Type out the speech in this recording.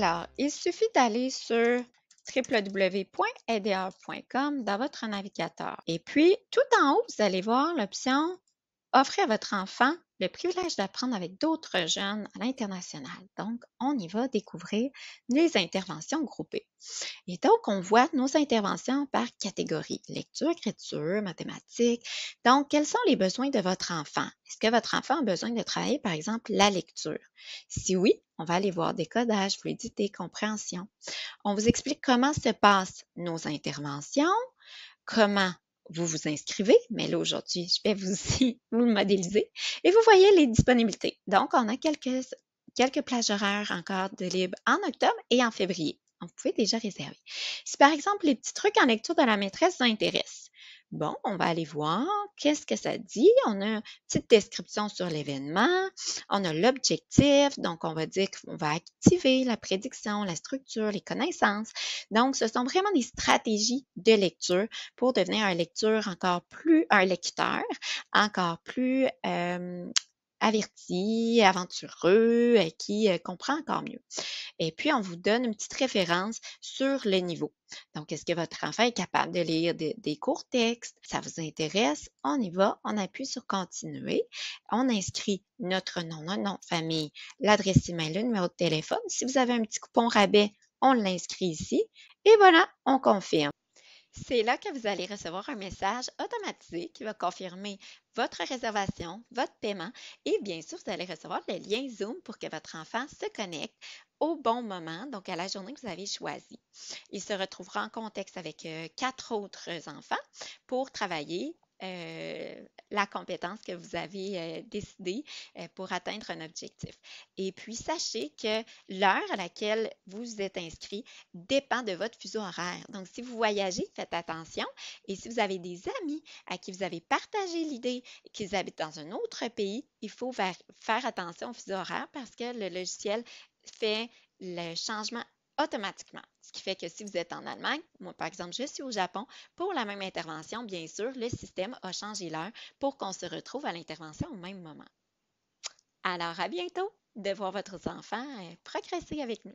Alors, il suffit d'aller sur www.aider.com dans votre navigateur. Et puis, tout en haut, vous allez voir l'option Offrez à votre enfant le privilège d'apprendre avec d'autres jeunes à l'international. Donc, on y va découvrir les interventions groupées. Et donc, on voit nos interventions par catégorie, lecture, écriture, mathématiques. Donc, quels sont les besoins de votre enfant? Est-ce que votre enfant a besoin de travailler, par exemple, la lecture? Si oui, on va aller voir décodage, fluidité, compréhension. On vous explique comment se passent nos interventions, comment vous vous inscrivez, mais là aujourd'hui, je vais vous le modéliser et vous voyez les disponibilités. Donc, on a quelques plages horaires encore de libre en octobre et en février. Donc, vous pouvez déjà réserver. Si par exemple les petits trucs en lecture de la maîtresse vous intéressent, bon, on va aller voir qu'est-ce que ça dit. On a une petite description sur l'événement. On a l'objectif. Donc, on va dire qu'on va activer la prédiction, la structure, les connaissances. Donc, ce sont vraiment des stratégies de lecture pour devenir un lecteur encore plus averti, aventureux, qui comprend encore mieux. Et puis, on vous donne une petite référence sur le niveau. Donc, est-ce que votre enfant est capable de lire des courts textes? Ça vous intéresse? On y va, on appuie sur continuer. On inscrit notre nom de famille, l'adresse email, le numéro de téléphone. Si vous avez un petit coupon rabais, on l'inscrit ici. Et voilà, on confirme. C'est là que vous allez recevoir un message automatisé qui va confirmer votre réservation, votre paiement et bien sûr, vous allez recevoir le lien Zoom pour que votre enfant se connecte au bon moment, donc à la journée que vous avez choisie. Il se retrouvera en contexte avec 4 autres enfants pour travailler la compétence que vous avez décidée pour atteindre un objectif. Et puis, sachez que l'heure à laquelle vous êtes inscrit dépend de votre fuseau horaire. Donc, si vous voyagez, faites attention. Et si vous avez des amis à qui vous avez partagé l'idée qu'ils habitent dans un autre pays, il faut faire attention au fuseau horaire parce que le logiciel fait le changement automatiquement. Ce qui fait que si vous êtes en Allemagne, moi par exemple, je suis au Japon, pour la même intervention, bien sûr, le système a changé l'heure pour qu'on se retrouve à l'intervention au même moment. Alors, à bientôt de voir votre enfant progresser avec nous.